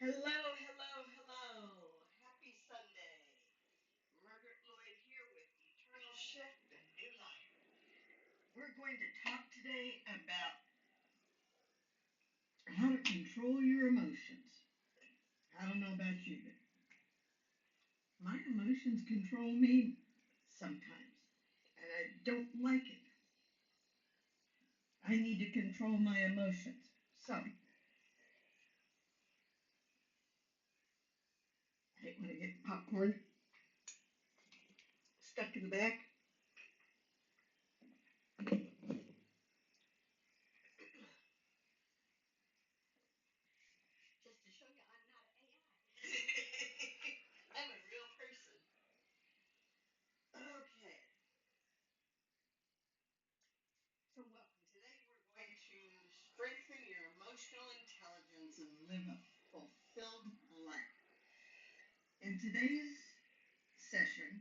Hello, hello, hello. Happy Sunday. Margaret Lloyd here with Eternal Shift and New Life. We're going to talk today about how to control your emotions. I don't know about you, but my emotions control me sometimes, and I don't like it. I need to control my emotions. So, I hate when I get popcorn stuck in the back. Just to show you I'm not an AI. I'm a real person. Okay. So welcome. Today we're going to strengthen your emotional intelligence and live a fulfilled life. In today's session,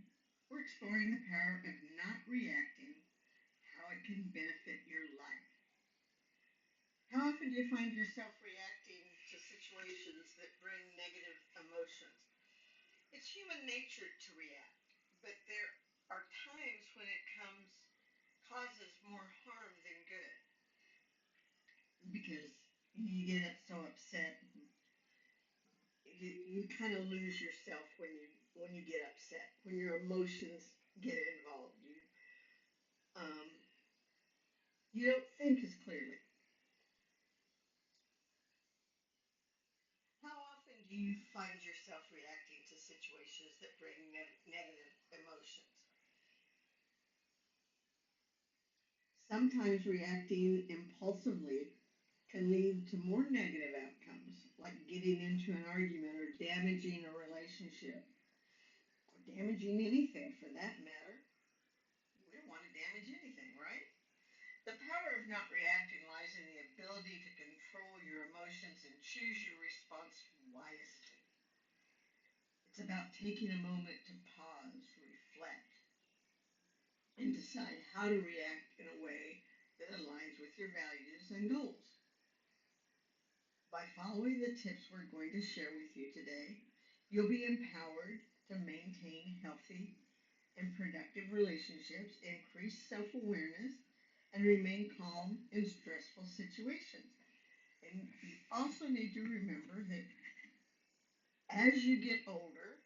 we're exploring the power of not reacting, how it can benefit your life. How often do you find yourself reacting to situations that bring negative emotions? It's human nature to react, but there are times when it causes more harm than good because you get so upset. You kind of lose yourself when you get upset, when your emotions get involved. Um, you don't think as clearly. How often do you find yourself reacting to situations that bring negative emotions? Sometimes reacting impulsively can lead to more negative outcomes, like getting into an argument or damaging a relationship, or damaging anything for that matter. We don't want to damage anything, right? The power of not reacting lies in the ability to control your emotions and choose your response wisely. It's about taking a moment to pause, reflect, and decide how to react in a way that aligns with your values and goals. By following the tips we're going to share with you today, you'll be empowered to maintain healthy and productive relationships, increase self-awareness, and remain calm in stressful situations. And you also need to remember that as you get older,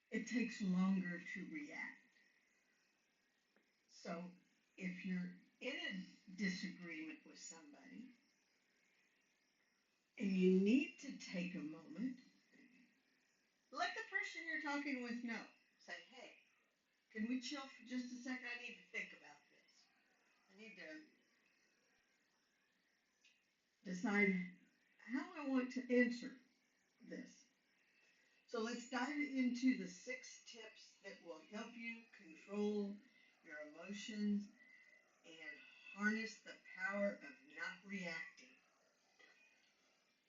it takes longer to react. So if you're in a disagreement with somebody and you need to take a moment, let the person you're talking with know. Say, hey, can we chill for just a second? I need to think about this. I need to decide how I want to answer this. So let's dive into the 6 tips that will help you control your emotions and harness the power of not reacting.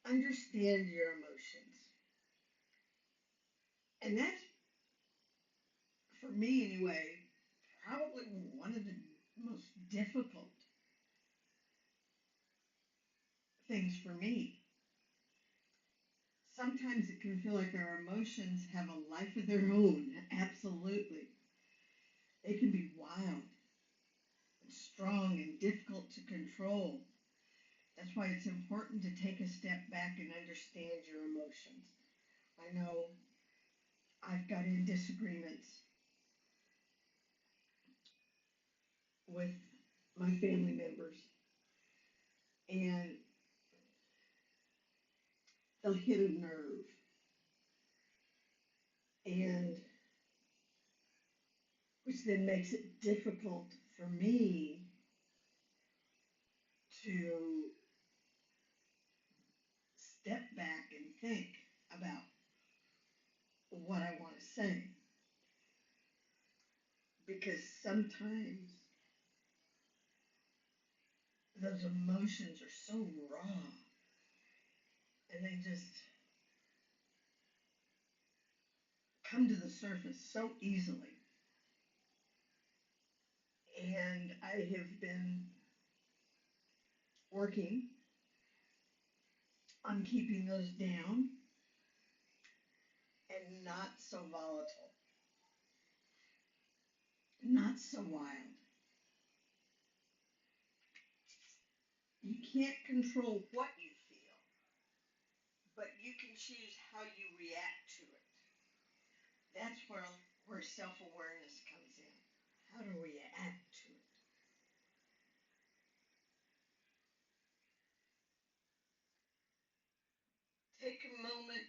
Understand your emotions. And that's, for me anyway, probably one of the most difficult things for me. Sometimes it can feel like our emotions have a life of their own. Absolutely. They can be wild and strong and difficult to control. That's why it's important to take a step back and understand your emotions. I know I've got in disagreements with my family members, and they'll hit a nerve, and which then makes it difficult for me to step back and think about what I want to say. Because sometimes those emotions are so raw and they just come to the surface so easily. And I have been working on keeping those down and not so volatile, not so wild. You can't control what you feel, but you can choose how you react to it. That's where self-awareness comes in. How to react to it. Take a moment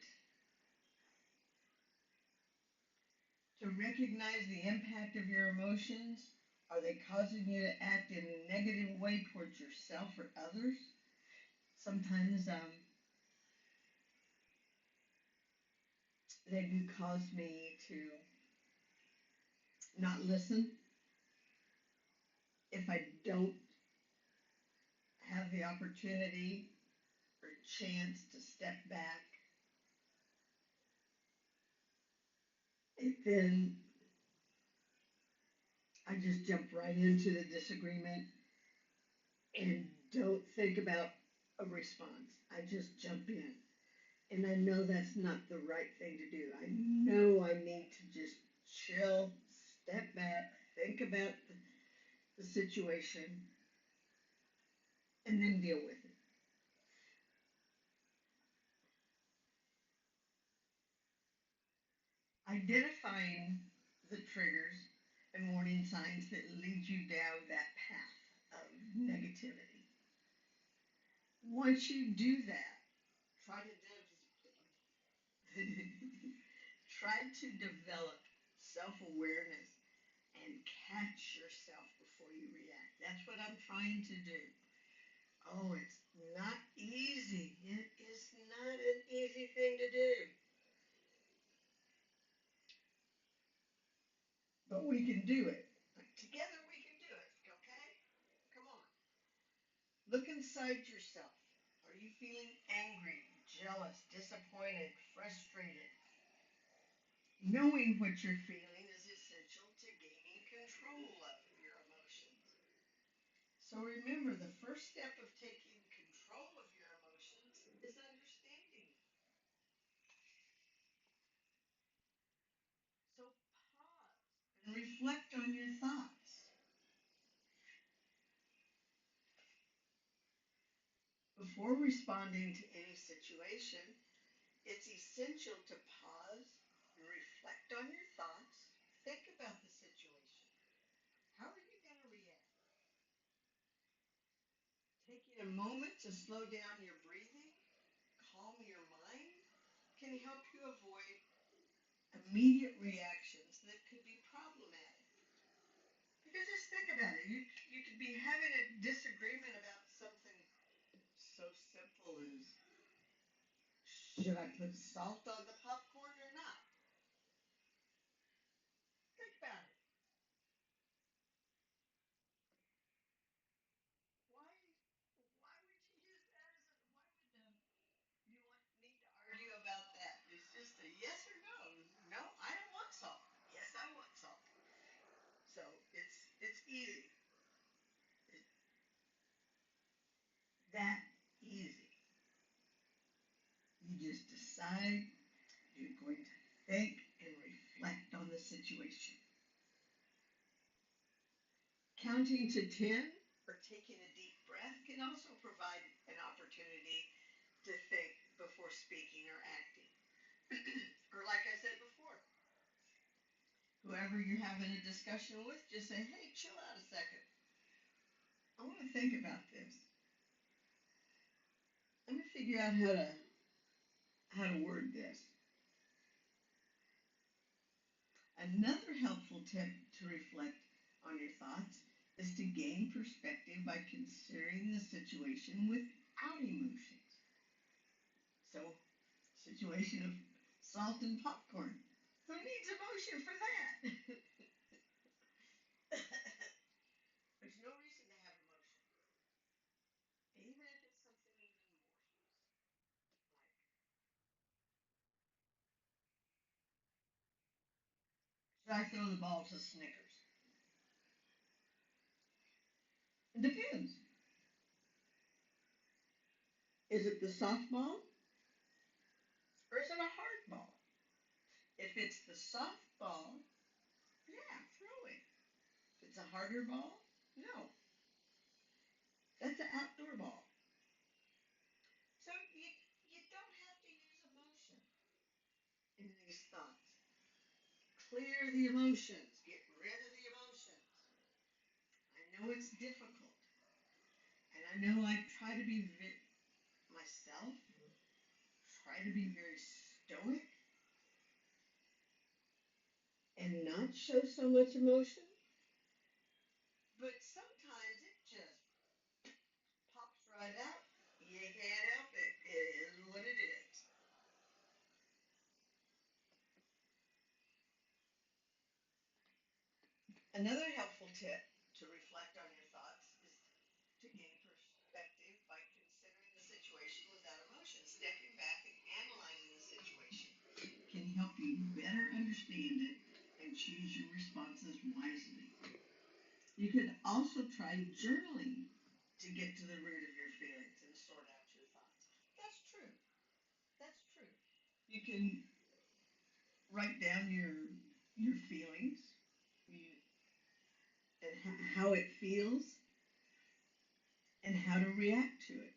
to recognize the impact of your emotions. Are they causing you to act in a negative way towards yourself or others? Sometimes they do cause me to not listen if I don't have the opportunity or chance to step back. And then I just jump right into the disagreement and don't think about a response. I just jump in. And I know that's not the right thing to do. I know I need to just chill, step back, think about the situation, and then deal with it. Identifying the triggers and warning signs that lead you down that path of negativity. Once you do that, try to try to develop self-awareness and catch yourself before you react. That's what I'm trying to do. Oh, it's not easy. It is not an easy thing to do. But we can do it. Together we can do it, okay? Come on. Look inside yourself. Are you feeling angry, jealous, disappointed, frustrated? Knowing what you're feeling is essential to gaining control of your emotions. So remember, the first step of taking control of your emotions is understanding. So pause and reflect on your thoughts. Before responding to any situation, it's essential to pause and reflect on your thoughts. Think about the situation. How are you going to react? Taking a moment to slow down your breathing, calm your mind, can help you avoid immediate reactions that could be problematic. Because just think about it. You could be having a disagreement about something so simple as should I put salt on the popcorn or not? Think about it. Why why would you use that as a why would you need to argue about that? It's just a yes or no. No, I don't want salt. Yes, I want salt. So it's easy. It's that easy. You just decide you're going to think and reflect on the situation. Counting to 10 or taking a deep breath can also provide an opportunity to think before speaking or acting. Or, like I said before, whoever you're having a discussion with, just say, hey, chill out a second. I want to think about this. Let me figure out how to word this. Another helpful tip to reflect on your thoughts is to gain perspective by considering the situation without emotions. So, situation of salt and popcorn. Who needs emotion for that? There's no reason to have emotion. Even if it's something even more like, should I throw the ball to Snickers? It depends. Is it the softball or is it a hard ball? If it's the soft ball, yeah, throw it. If it's a harder ball, no. That's an outdoor ball. So you don't have to use emotion in these thoughts. Clear the emotions. Get rid of the emotions. I know it's difficult. And I know I try to be myself, try to be very stoic and not show so much emotion. But sometimes it just pops right out. You can't help it. It is what it is. Another helpful tip to reflect on your thoughts is to gain perspective by considering the situation without emotion. Stepping back and analyzing the situation can help you better understand it and choose your responses wisely. You could also try journaling to get to the root of your feelings and sort out your thoughts. That's true. That's true. You can write down your feelings you, and how it feels and how to react to it.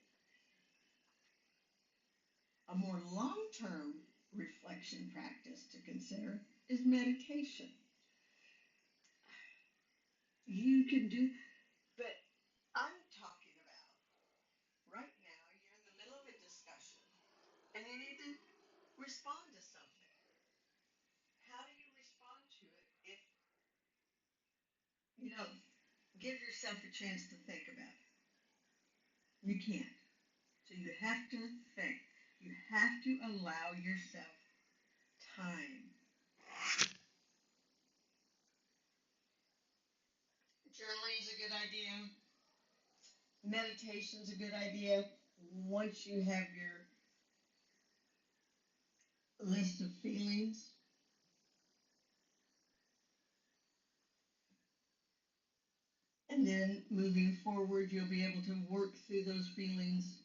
A more long-term reflection practice to consider is meditation. You can do, but I'm talking about right now you're in the middle of a discussion and you need to respond to something. How do you respond to it if you don't give yourself a chance to think about it? You can't. So you have to think. You have to allow yourself time. Journaling's a good idea. Meditation's a good idea. Once you have your list of feelings, and then moving forward, you'll be able to work through those feelings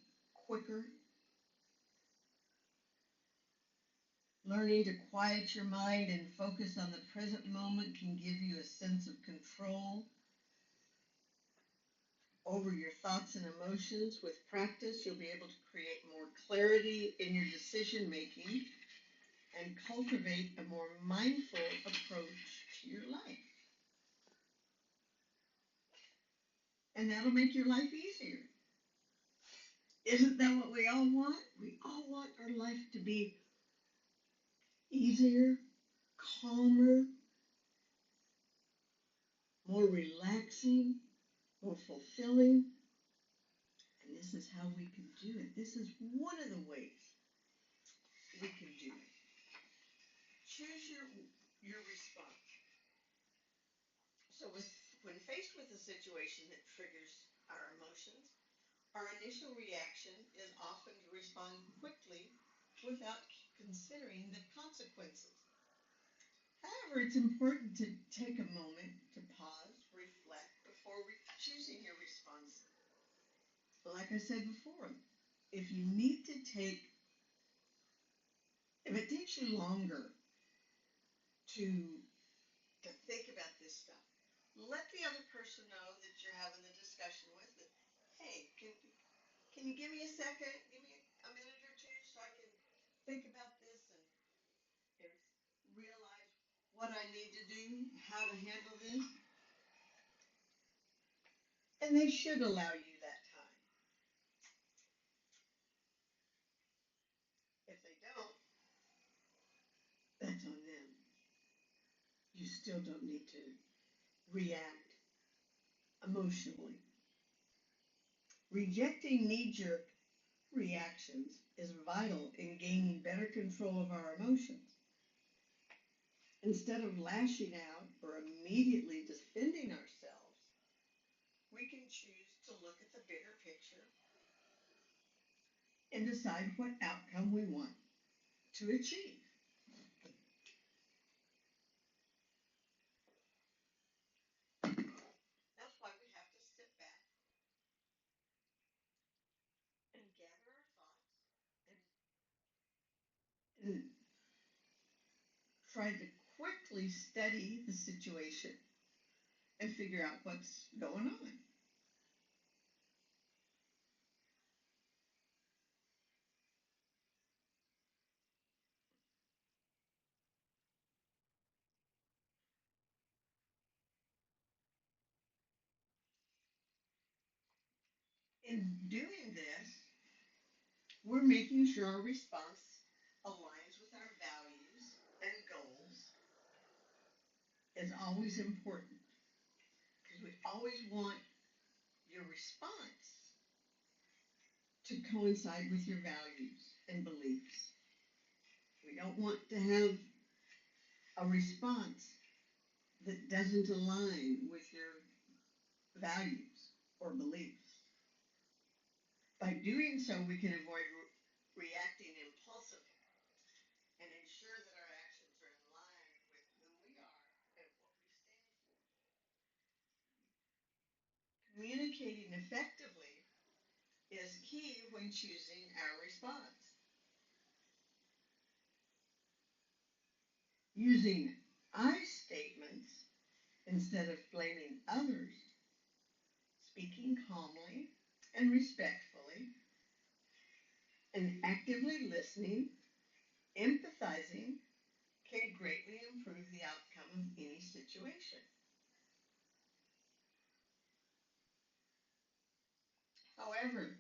quicker. Learning to quiet your mind and focus on the present moment can give you a sense of control over your thoughts and emotions. With practice, you'll be able to create more clarity in your decision making and cultivate a more mindful approach to your life. And that'll make your life easier. Isn't that what we all want? We all want our life to be easier, calmer, more relaxing, more fulfilling. And this is how we can do it. This is one of the ways we can do it. Choose your response. So when faced with a situation that triggers our emotions, our initial reaction is often to respond quickly without considering the consequences. However, it's important to take a moment to pause, reflect before choosing your response. Like I said before, if you need to take, if it takes you longer to think about this stuff, let the other person know that you're having the discussion with it. Hey, can you give me a second? Give me a minute or two so I can think about this and realize what I need to do, how to handle this. And they should allow you that time. If they don't, that's on them. You still don't need to react emotionally. Rejecting knee jerk reactions is vital in gaining better control of our emotions. Instead of lashing out or immediately defending ourselves, we can choose to look at the bigger picture and decide what outcome we want to achieve. That's why we have to sit back and gather our thoughts and and try to quickly study the situation and figure out what's going on. In doing this, we're making sure our response aligns with our values and goals is always important because we always want your response to coincide with your values and beliefs. We don't want to have a response that doesn't align with your values or beliefs. By doing so, we can avoid reacting impulsively and ensure that our actions are in line with who we are and what we stand for. Communicating effectively is key when choosing our response. Using I statements instead of blaming others, speaking calmly and respectfully, and actively listening, empathizing, can greatly improve the outcome of any situation. However,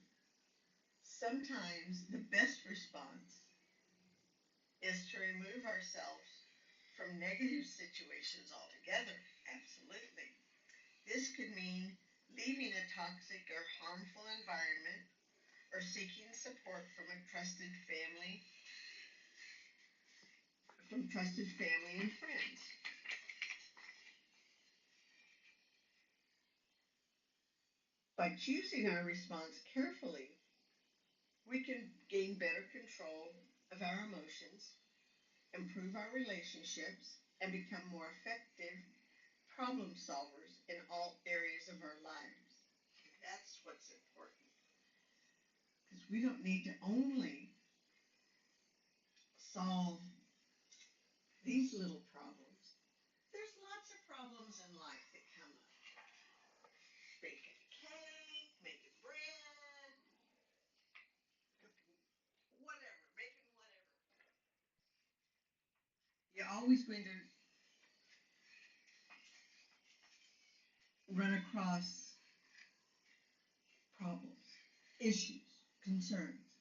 sometimes the best response is to remove ourselves from negative situations altogether. Absolutely. This could mean leaving a toxic or harmful environment or seeking support from trusted family and friends. By choosing our response carefully, we can gain better control of our emotions, improve our relationships, and become more effective problem solvers in all areas of our lives. That's what's important. Because we don't need to only solve these little problems. There's lots of problems in life that come up. Baking cake, making bread, cooking whatever, making whatever. You're always going to run across problems, issues, concerns.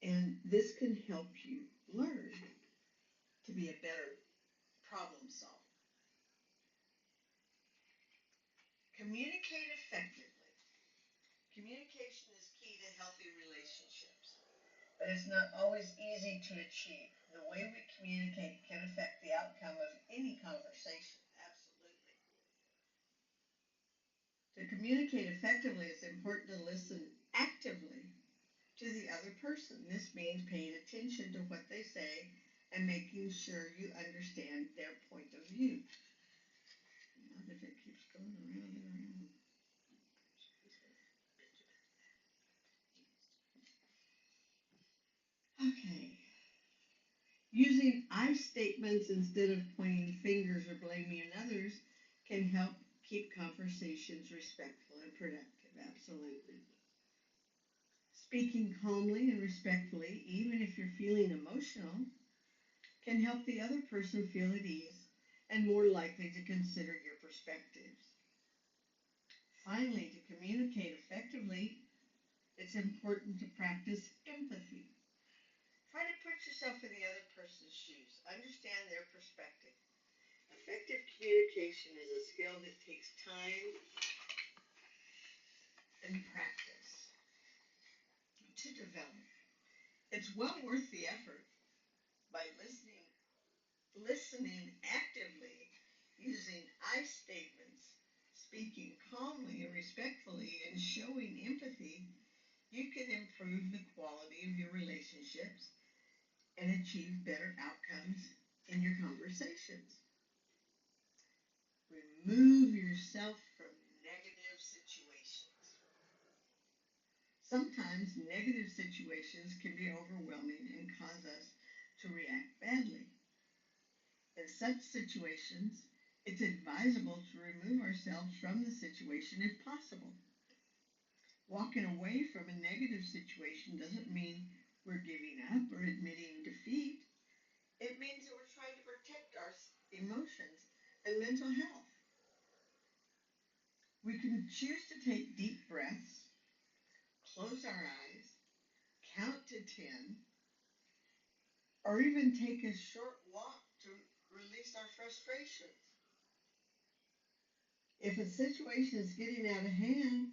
And this can help you learn to be a better problem solver. Communicate effectively. Communication is key to healthy relationships, but it's not always easy to achieve. The way we communicate can affect the outcome of any conversation. Absolutely. To communicate effectively, it's important to listen actively to the other person. This means paying attention to what they say and making sure you understand their point of view. Not if it keeps going around and around. Okay. Using I statements instead of pointing fingers or blaming others can help keep conversations respectful and productive. Absolutely. Speaking calmly and respectfully, even if you're feeling emotional, can help the other person feel at ease and more likely to consider your perspectives. Finally, to communicate effectively, it's important to practice empathy. Try to put yourself in the other person's shoes. Understand their perspective. Effective communication is a skill that takes time and practice to develop. It's well worth the effort by listening actively, using I statements, speaking calmly and respectfully, and showing empathy. You can improve the quality of your relationships and achieve better outcomes in your conversations. Remove yourself from negative situations. Sometimes negative situations can be overwhelming and cause us to react badly. In such situations, it's advisable to remove ourselves from the situation if possible. Walking away from a negative situation doesn't mean we're giving up or admitting defeat. It means that we're trying to protect our emotions and mental health. We can choose to take deep breaths, close our eyes, count to 10, or even take a short walk to release our frustrations. If a situation is getting out of hand,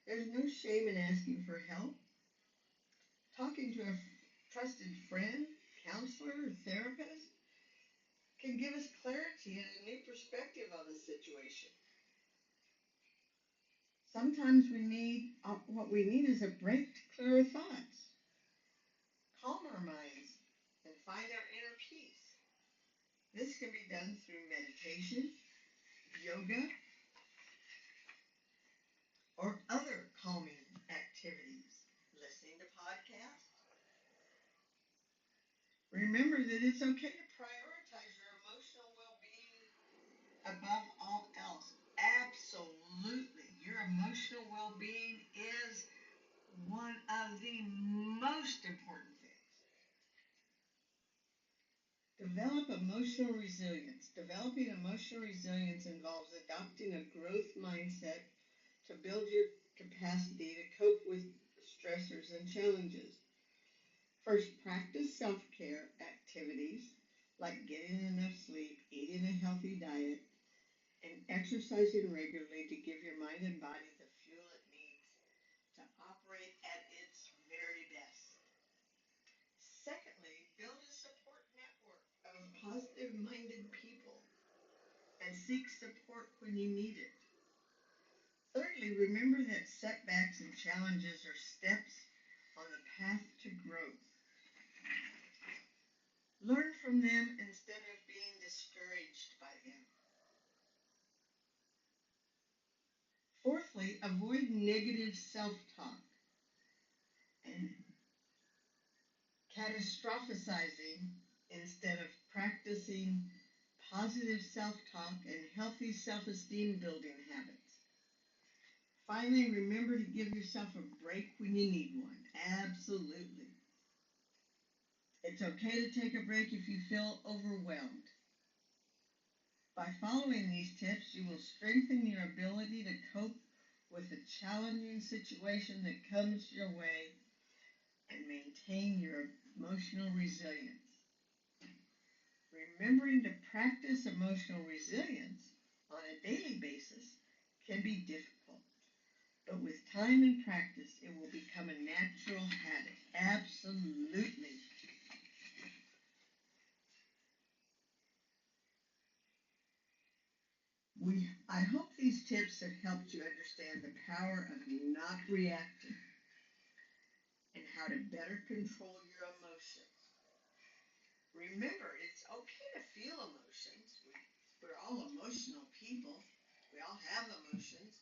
there's no shame in asking for help. Talking to a trusted friend, counselor, or therapist can give us clarity and a new perspective on the situation. Sometimes what we need is a break to clear our thoughts, calm our minds, and find our inner peace. This can be done through meditation, yoga, or other calming activities. Listening to podcasts. Remember that it's okay to prioritize your emotional well-being above all else. Absolutely. Your emotional well-being is one of the most important things. Develop emotional resilience. Developing emotional resilience involves adopting a growth mindset to build your capacity to cope with stressors and challenges. First, practice self-care activities like getting enough sleep, eating a healthy diet, and exercising regularly to give your mind and body the fuel it needs to operate at its very best. Secondly, build a support network of positive-minded people and seek support when you need it. Thirdly, remember that setbacks and challenges are steps on the path to growth. Learn from them instead of being discouraged by them. Fourthly, avoid negative self-talk and catastrophizing instead of practicing positive self-talk and healthy self-esteem building habits. Finally, remember to give yourself a break when you need one. Absolutely. It's okay to take a break if you feel overwhelmed. By following these tips, you will strengthen your ability to cope with a challenging situation that comes your way and maintain your emotional resilience. Remembering to practice emotional resilience on a daily basis can be difficult, but with time and practice, it will become a natural habit. Absolutely. I hope these tips have helped you understand the power of not reacting and how to better control your emotions. Remember, it's okay to feel emotions. We're all emotional people. We all have emotions.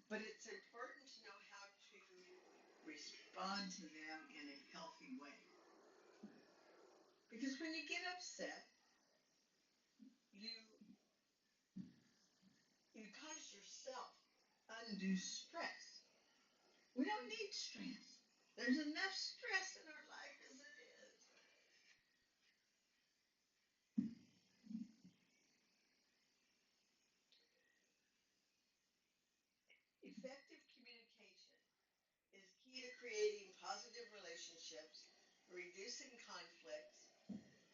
But it's important to know how to respond to them in a healthy way. Because when you get upset, you cause yourself undue stress. We don't need stress. There's enough stress in our life as it is. Effective communication is key to creating positive relationships, reducing conflicts,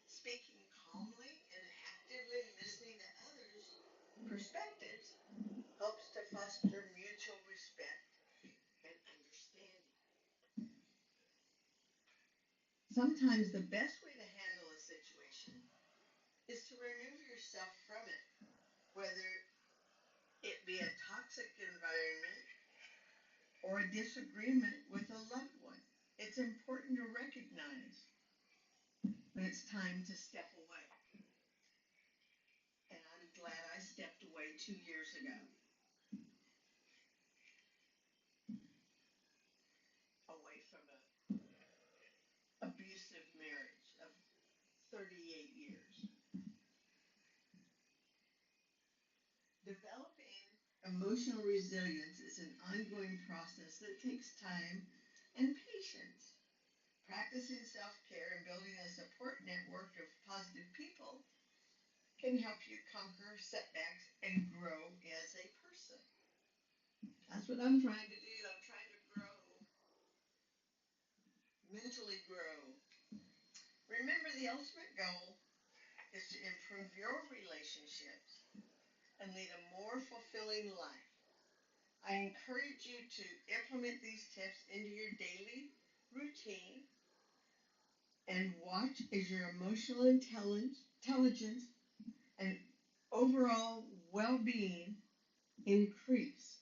speaking calmly, and actively listening to others' perspectives helps to foster mutual respect and understanding. Sometimes the best way to handle a situation is to remove yourself from it, whether it be a toxic environment or a disagreement with a loved one. It's important to recognize when it's time to step away. And I'm glad I stepped away 2 years ago. from a abusive marriage of 38 years. Developing emotional resilience is an ongoing process that takes time and patience. Practicing self-care and building a support network of positive people can help you conquer setbacks and grow as a person. That's what I'm trying to do. I'm trying to grow, mentally grow. Remember, the ultimate goal is to improve your relationships and lead a more fulfilling life. I encourage you to implement these tips into your daily routine and watch as your emotional intelligence and overall well-being increase.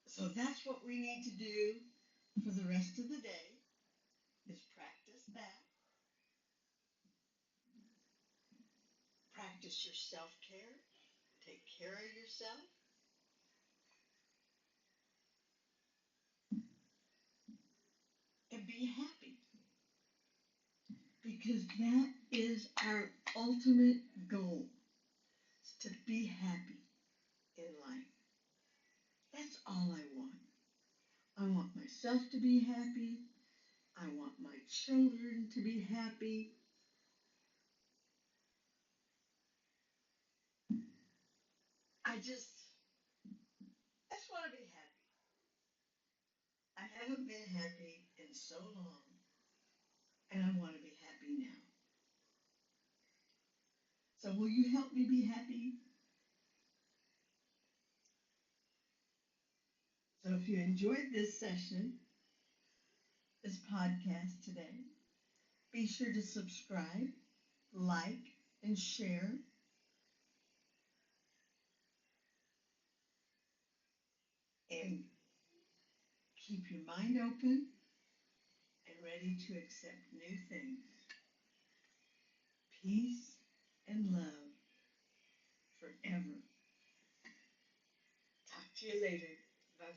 So that's what we need to do for the rest of the day is practice that. Practice your self-care. Take care of yourself. And be happy. Because that is our ultimate goal. Is to be happy in life. That's all I want. I want myself to be happy. I want my children to be happy. I just want to be happy. I haven't been happy in so long, and I want to be happy now. So will you help me be happy? So if you enjoyed this session, this podcast today, be sure to subscribe, like, and share. And keep your mind open and ready to accept new things. Peace